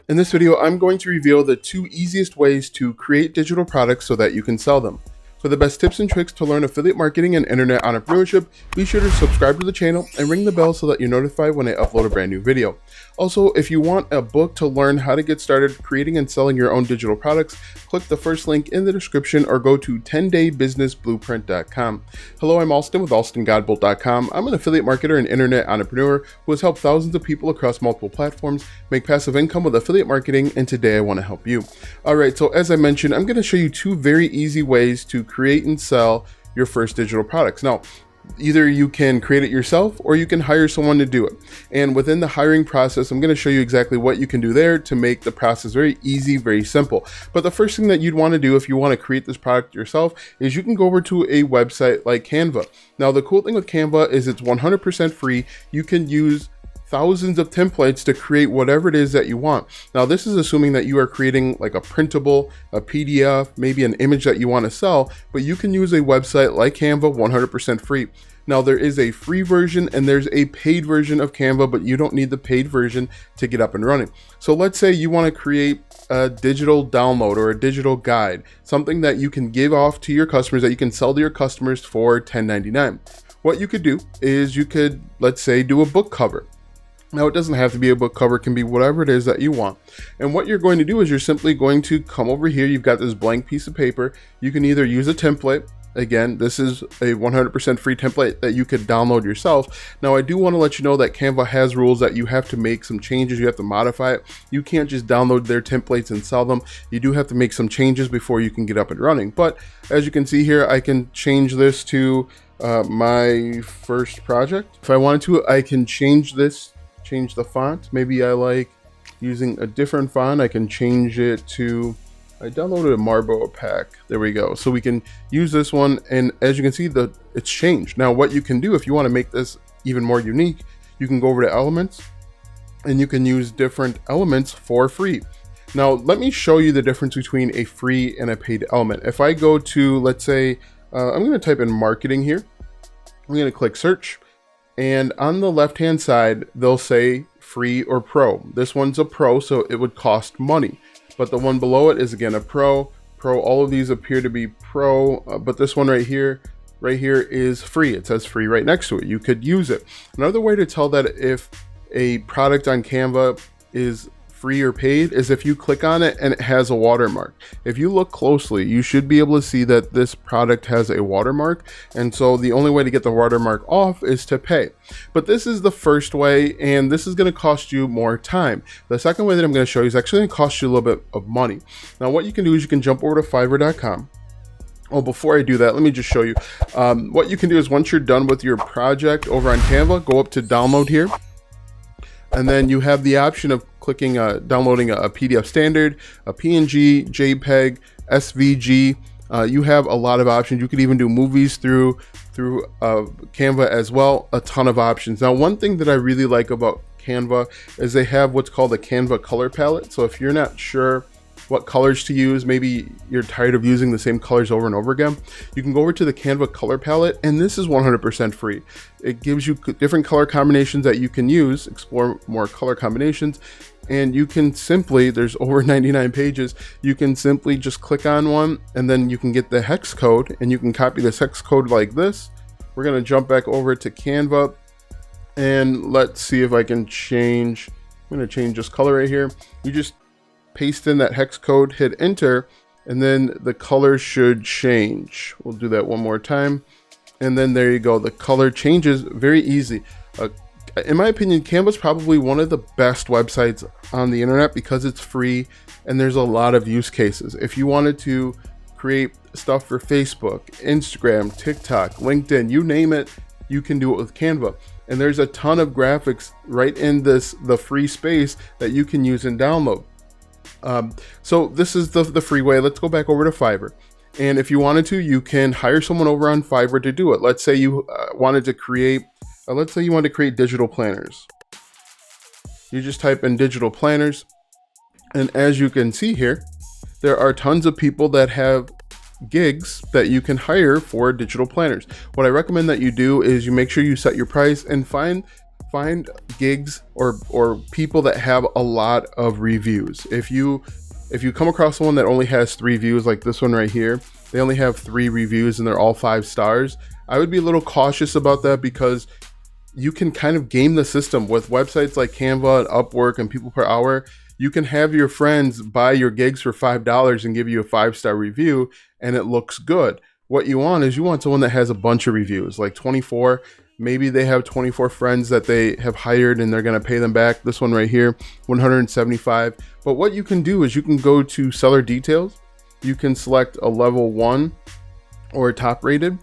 In this video, I'm going to reveal the 2 easiest ways to create digital products so that you can sell them. For the best tips and tricks to learn affiliate marketing and internet entrepreneurship, be sure to subscribe to the channel and ring the bell so that you're notified when I upload a brand new video. Also, if you want a book to learn how to get started creating and selling your own digital products, click the first link in the description or go to 10daybusinessblueprint.com. Hello, I'm Alston with alstongodbolt.com. I'm an affiliate marketer and internet entrepreneur who has helped thousands of people across multiple platforms make passive income with affiliate marketing, and today I want to help you. Alright, so as I mentioned, I'm going to show you 2 very easy ways to create and sell your first digital products. Now, either you can create it yourself or you can hire someone to do it. And within the hiring process, I'm going to show you exactly what you can do there to make the process very easy, very simple. But the first thing that you'd want to do if you want to create this product yourself is you can go over to a website like Canva. Now, the cool thing with Canva is it's 100% free. You can use thousands of templates to create whatever it is that you want. Now, this is assuming that you are creating like a printable, a PDF, maybe an image that you want to sell, but you can use a website like Canva 100% free. Now, there is a free version and there's a paid version of Canva, but you don't need the paid version to get up and running. So let's say you want to create a digital download or a digital guide, something that you can give off to your customers, that you can sell to your customers for $10.99. What you could do is you could, let's say, do a book cover. Now, it doesn't have to be a book cover, it can be whatever it is that you want. And what you're going to do is you're simply going to come over here. You've got this blank piece of paper. You can either use a template. Again, this is a 100% free template that you could download yourself. Now, I do want to let you know that Canva has rules that you have to make some changes. You have to modify it. You can't just download their templates and sell them. You do have to make some changes before you can get up and running. But as you can see here, I can change this to my first project. If I wanted to, I can change the font. Maybe I like using a different font. I can change it to, I downloaded a Marlboro pack. There we go. So we can use this one, and as you can see, it's changed. Now, what you can do if you want to make this even more unique, you can go over to elements and you can use different elements for free. Now, let me show you the difference between a free and a paid element. If I go to, let's say, I'm going to type in marketing here. I'm going to click search. And on the left hand side, they'll say free or pro. This one's a pro, so it would cost money. But the one below it is again a pro. All of these appear to be pro, but this one right here is free. It says free right next to it. You could use it. Another way to tell that if a product on Canva is free or paid is if you click on it and it has a watermark. If you look closely, you should be able to see that this product has a watermark, and so the only way to get the watermark off is to pay. But this is the first way, and this is going to cost you more time. The second way that I'm going to show you is actually going to cost you a little bit of money. Now, what you can do is you can jump over to Fiverr.com. Oh, before I do that, let me just show you. What you can do is once you're done with your project over on Canva, go up to download here. And then you have the option of clicking downloading a PDF standard, a PNG, JPEG, SVG. You have a lot of options. You could even do movies through Canva as well. A ton of options. Now, one thing that I really like about Canva is they have what's called a Canva color palette. So if you're not sure what colors to use, maybe you're tired of using the same colors over and over again, you can go over to the Canva color palette, and this is 100% free. It gives you different color combinations that you can use, explore more color combinations, and you can simply, there's over 99 pages, you can simply just click on one, and then you can get the hex code, and you can copy this hex code like this. We're going to jump back over to Canva, and let's see if I can change. I'm going to change this color right here. You just paste in that hex code, hit enter, and then the color should change. We'll do that one more time. And then there you go. The color changes very easy. In my opinion, Canva is probably one of the best websites on the internet because it's free and there's a lot of use cases. If you wanted to create stuff for Facebook, Instagram, TikTok, LinkedIn, you name it, you can do it with Canva. And there's a ton of graphics right in the free space that you can use and download. So this is the free way. Let's go back over to Fiverr. And if you wanted to, you can hire someone over on Fiverr to do it. Let's say you wanted to create, digital planners. You just type in digital planners. And as you can see here, there are tons of people that have gigs that you can hire for digital planners. What I recommend that you do is you make sure you set your price and find find gigs or people that have a lot of reviews. If you come across someone that only has 3 views, like this one right here, they only have 3 reviews and they're all 5 stars, I would be a little cautious about that, because you can kind of game the system with websites like Canva and Upwork and People Per Hour. You can have your friends buy your gigs for $5 and give you a 5-star review, and it looks good. What you want is someone that has a bunch of reviews, like 24. Maybe they have 24 friends that they have hired and they're going to pay them back. This one right here, 175. But what you can do is you can go to seller details. You can select a level 1 or top rated,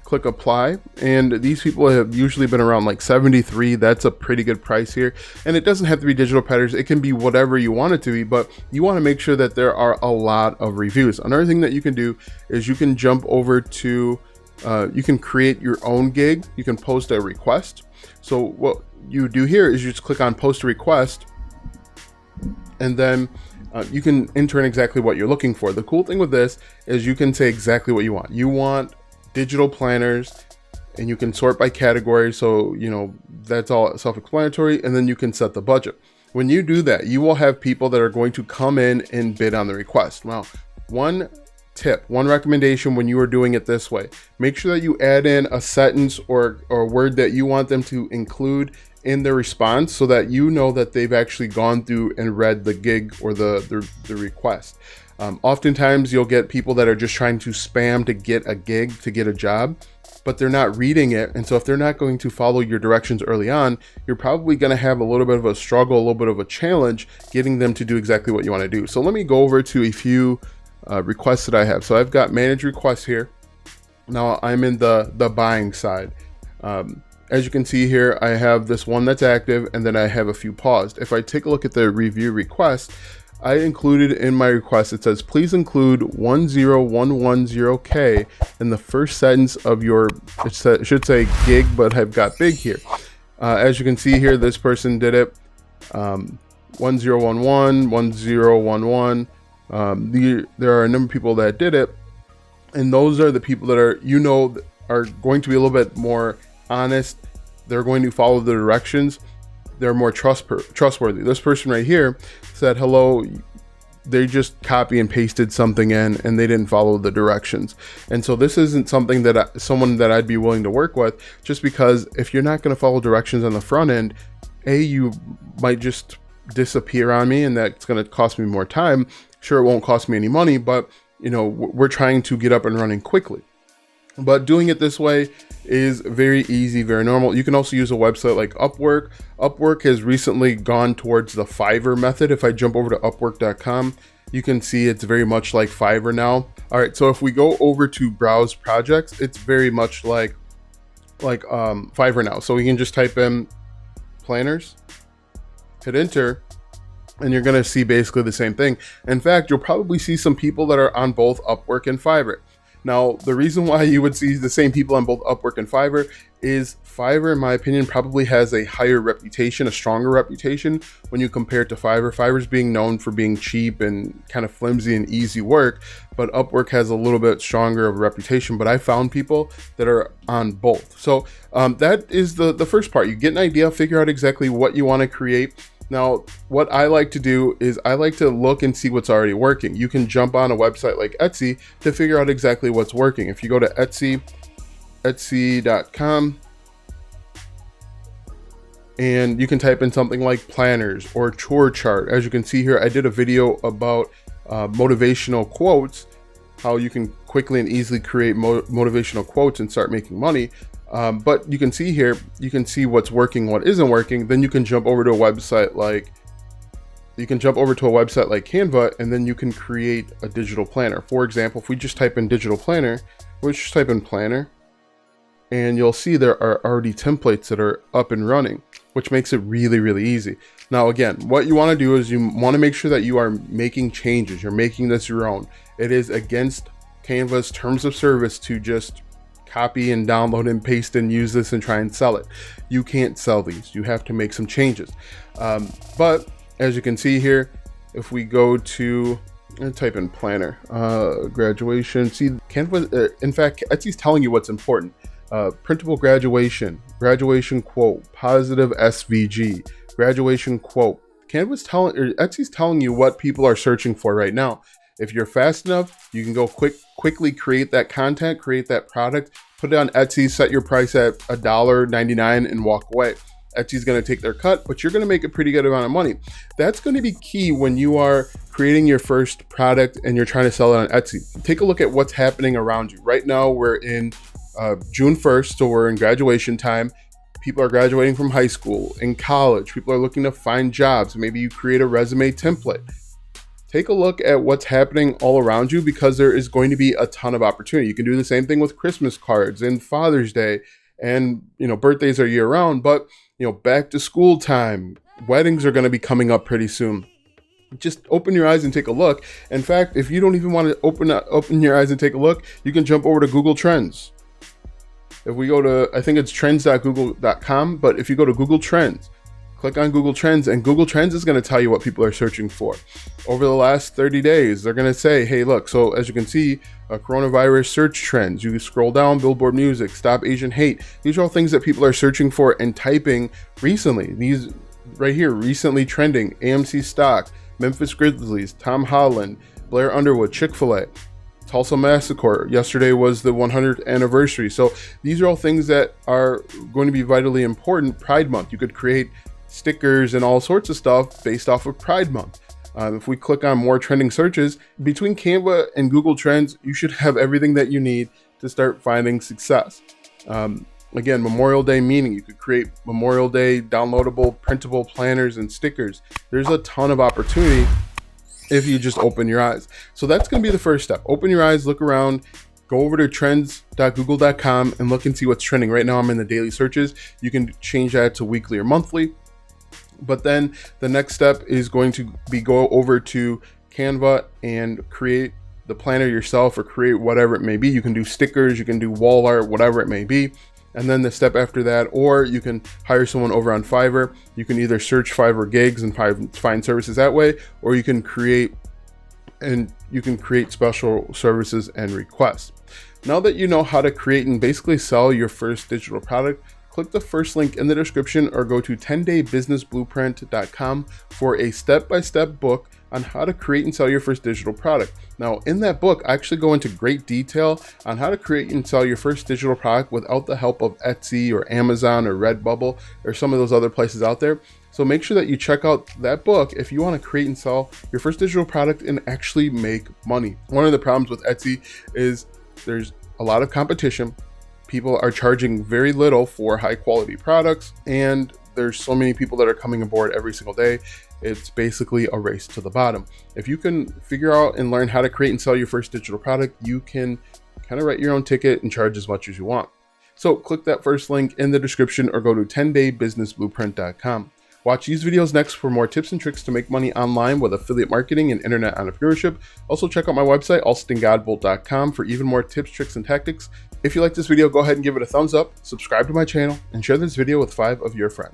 click apply, and these people have usually been around like 73. That's a pretty good price here. And it doesn't have to be digital patterns. It can be whatever you want it to be, but you want to make sure that there are a lot of reviews. Another thing that you can do is you can jump over to you can create your own gig. You can post a request. So what you do here is you just click on post a request, and then you can enter in exactly what you're looking for. The cool thing with this is you can say exactly what you want. You want digital planners, and you can sort by category. So, that's all self-explanatory. And then you can set the budget. When you do that, you will have people that are going to come in and bid on the request. Now, one recommendation when you are doing it this way, make sure that you add in a sentence or a word that you want them to include in their response, so that you know that they've actually gone through and read the gig or the request. Oftentimes you'll get people that are just trying to spam to get a gig, to get a job, but they're not reading it. And so if they're not going to follow your directions early on, you're probably going to have a little bit of a struggle, a little bit of a challenge getting them to do exactly what you want to do. So let me go over to a few requests that I have. So I've got manage requests here. Now I'm in the buying side. As you can see here, I have this one that's active, and then I have a few paused. If I take a look at the review request, I included in my request, it says, please include 10110K in the first sentence of your, it should say gig, but I've got big here. As you can see here, this person did it, 1011, 1011. There are a number of people that did it, and those are the people that are, are going to be a little bit more honest. They're going to follow the directions. They're more trustworthy. This person right here said, hello, they just copy and pasted something in and they didn't follow the directions. And so this isn't something that someone that I'd be willing to work with, just because if you're not going to follow directions on the front end, you might just disappear on me, and that's going to cost me more time. Sure, it won't cost me any money, but we're trying to get up and running quickly. But doing it this way is very easy, very normal. You can also use a website like Upwork. Upwork has recently gone towards the Fiverr method. If I jump over to upwork.com, you can see it's very much like Fiverr now. All right, so if we go over to browse projects, it's very much like Fiverr now. So we can just type in planners, hit enter, and you're gonna see basically the same thing. In fact, you'll probably see some people that are on both Upwork and Fiverr. Now, the reason why you would see the same people on both Upwork and Fiverr is Fiverr, in my opinion, probably has a higher reputation, a stronger reputation when you compare it to Fiverr. Fiverr's being known for being cheap and kind of flimsy and easy work, but Upwork has a little bit stronger of a reputation. But I found people that are on both. So that is the first part. You get an idea, figure out exactly what you want to create. Now, what I like to do is I like to look and see what's already working. You can jump on a website like Etsy to figure out exactly what's working. If you go to etsy.com, and you can type in something like planners or chore chart. As you can see here, I did a video about motivational quotes, how you can quickly and easily create motivational quotes and start making money. But you can see here, you can see what's working, what isn't working. Then you can jump over to a website like Canva, and then you can create a digital planner. For example, if we just type in digital planner, we'll just type in planner, and you'll see there are already templates that are up and running, which makes it really, really easy. Now, again, what you want to do is you want to make sure that you are making changes. You're making this your own. It is against Canva's terms of service to just copy and download and paste and use this and try and sell it. You can't sell these. You have to make some changes. But as you can see here, if we go to and type in planner, graduation, see Canva, in fact, Etsy's telling you what's important. printable graduation quote, positive SVG, graduation quote. Etsy's telling you what people are searching for right now. If you're fast enough, you can go quickly create that content, create that product, put it on Etsy, set your price at $1.99 and walk away. Etsy's going to take their cut, but you're going to make a pretty good amount of money. That's going to be key when you are creating your first product and you're trying to sell it on Etsy. Take a look at what's happening around you. Right now, we're in June 1st, so we're in graduation time. People are graduating from high school, in college. People are looking to find jobs. Maybe you create a resume template. Take a look at what's happening all around you, because there is going to be a ton of opportunity. You can do the same thing with Christmas cards and Father's Day, and birthdays are year round, but back to school time, weddings are going to be coming up pretty soon. Just open your eyes and take a look. In fact, if you don't even want to open your eyes and take a look, you can jump over to Google Trends. If we go to, I think it's trends.google.com, but if you go to Google Trends, click on Google Trends, and Google Trends is going to tell you what people are searching for. Over the last 30 days, they're going to say, hey, look, so as you can see, coronavirus search trends. You can scroll down, Billboard music, stop Asian hate. These are all things that people are searching for and typing recently. These right here, recently trending, AMC stock, Memphis Grizzlies, Tom Holland, Blair Underwood, Chick-fil-A. Tulsa Massacre. Yesterday was the 100th anniversary. So these are all things that are going to be vitally important. Pride Month. You could create stickers and all sorts of stuff based off of Pride Month. If we click on more trending searches, between Canva and Google Trends, you should have everything that you need to start finding success. Again, Memorial Day meaning, you could create Memorial Day downloadable, printable planners and stickers. There's a ton of opportunity if you just open your eyes. So that's going to be the first step. Open your eyes, look around, go over to trends.google.com and look and see what's trending. Right now I'm in the daily searches. You can change that to weekly or monthly. But then the next step is going to be go over to Canva and create the planner yourself, or create whatever it may be. You can do stickers, you can do wall art, whatever it may be. And then the step after that, or you can hire someone over on Fiverr. You can either search Fiverr gigs and find services that way, or you can create special services and requests. Now that you know how to create and basically sell your first digital product, click the first link in the description or go to 10daybusinessblueprint.com for a step-by-step book on how to create and sell your first digital product. Now, in that book, I actually go into great detail on how to create and sell your first digital product without the help of Etsy or Amazon or Redbubble or some of those other places out there. So make sure that you check out that book if you want to create and sell your first digital product and actually make money. One of the problems with Etsy is there's a lot of competition. People are charging very little for high quality products, and there's so many people that are coming aboard every single day. It's basically a race to the bottom. If you can figure out and learn how to create and sell your first digital product, you can kind of write your own ticket and charge as much as you want. So click that first link in the description or go to 10daybusinessblueprint.com. Watch these videos next for more tips and tricks to make money online with affiliate marketing and internet entrepreneurship. Also check out my website, alstongodbolt.com, for even more tips, tricks, and tactics. If you like this video, go ahead and give it a thumbs up, subscribe to my channel, and share this video with 5 of your friends.